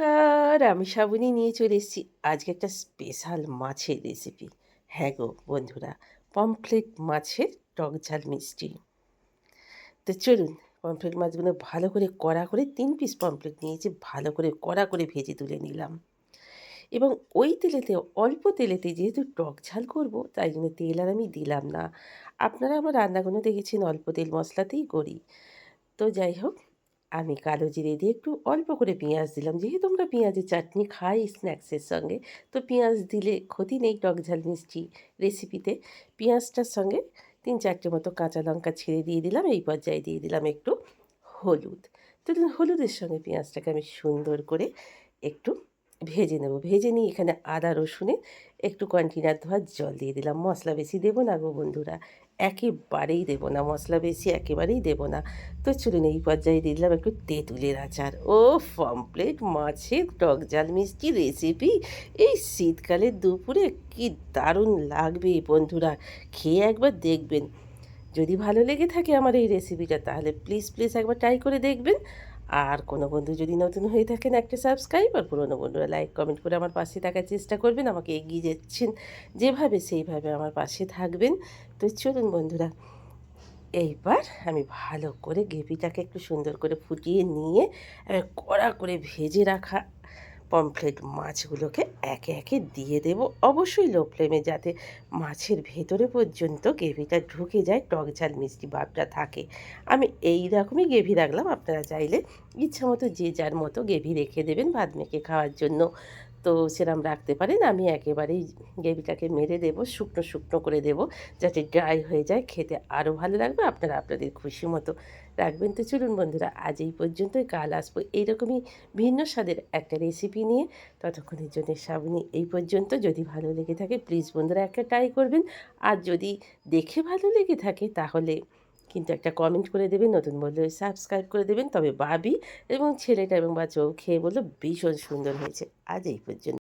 নমস্কার, আমি শ্রাবণী নিয়ে চলে এসেছি আজকে একটা স্পেশাল মাছের রেসিপি। হ্যাঁ গো বন্ধুরা, পমফ্রেট মাছের টক ঝাল মিষ্টি। তো চলুন, পমফ্রেট মাছগুলো ভালো করে কড়া করে ৩ পিস পমফ্রেট নিয়েছি, ভালো করে কড়া করে ভেজে তুলে নিলাম। এবং ওই তেলেতে, অল্প তেলেতে, যেহেতু টক ঝাল করব তাই জন্য তেল আর আমি দিলাম না। আপনারা আমার রান্নাগুলো দেখেছেন অল্প তেল মশলাতেই করি। তো যাই হোক, আমি কালো জিরে দিয়ে একটু অল্প করে পেঁয়াজ দিলাম। যেহেতু আমরা পেঁয়াজের চাটনি খাই স্ন্যাক্সের সঙ্গে, তো পেঁয়াজ দিলে ক্ষতি নেই টক ঝাল মিষ্টি রেসিপিতে। পেঁয়াজটার সঙ্গে ৩-৪টে মতো কাঁচা লঙ্কা ছিঁড়ে দিয়ে দিলাম। এই পর্যায়ে দিয়ে দিলাম একটু হলুদ। তো হলুদের সঙ্গে পেঁয়াজটাকে আমি সুন্দর করে একটু ভেজে নেব। ভেজে নিয়ে এখানে আদা রসুনের একটু কন্টেনার ধোয়া জল দিয়ে দিলাম। মশলা বেশি দেবো না গো বন্ধুরা, একেবারেই দেবো না, মশলা বেশি একেবারেই দেবো না। তো চলুন, এই পর্যায়ে দিয়ে দিলাম একটু তেঁতুলের আচার। ও পমফ্রেট মাছের টক ঝাল মিষ্টি রেসিপি এই শীতকালের দুপুরে কি দারুণ লাগবে বন্ধুরা, খেয়ে একবার দেখবেন। যদি ভালো লেগে থাকে আমার এই রেসিপিটা, তাহলে প্লিজ প্লিজ একবার ট্রাই করে দেখবেন। আর কোনো বন্ধু যদি নতুন হয়ে থাকেন, একটা সাবস্ক্রাইব, আর পুরোনো বন্ধুরা লাইক কমেন্ট করে আমার পাশে থাকার চেষ্টা করবেন। আমাকে এগিয়ে যাচ্ছেন যেভাবে, সেইভাবে আমার পাশে থাকবেন। তো চলুন বন্ধুরা, এইবার আমি ভালো করে গ্রেভিটাকে একটু সুন্দর করে ফুটিয়ে নিয়ে কড়া করে ভেজে রাখা পমফ্রেট মাছগুলোকে একে একে দিয়ে দেব। অবশ্যই লো ফ্লেমে, যাতে মাছের ভেতরে পর্যন্ত গ্রেভিটা ঢুকে যায়, টক ঝাল মিষ্টি ভাবটা থাকে। আমি এই রকমই গ্রেভি রাখলাম। আপনারা চাইলে ইচ্ছা মতো যে যার মতো গ্রেভি রেখে দেবেন ভাত মেখে খাওয়ার জন্য। তো সেরকম রাখতে পারেন। আমি একেবারেই গ্রেভিটাকে মেরে দেবো, শুকনো শুকনো করে দেবো, যাতে ড্রাই হয়ে যায়, খেতে আরও ভালো লাগবে। আপনারা আপনাদের খুশি মতো রাখবেন। তো চলুন বন্ধুরা, আজ এই পর্যন্তই। কাল আসবো এইরকমই ভিন্ন স্বাদের একটা রেসিপি নিয়ে। ততক্ষণের জন্য শ্রাবণী এই পর্যন্ত। যদি ভালো লেগে থাকে প্লিজ বন্ধুরা একটা ট্রাই করবেন। আর যদি দেখে ভালো লেগে থাকে তাহলে কিন্তু একটা কমেন্ট করে দেবেন, নতুন বললে সাবস্ক্রাইব করে দেবেন। তবে ভাবি এবং ছেলেটা এবং বাচ্চাও খেয়ে বলল ভীষণ সুন্দর হয়েছে। আজ এই পর্যন্ত।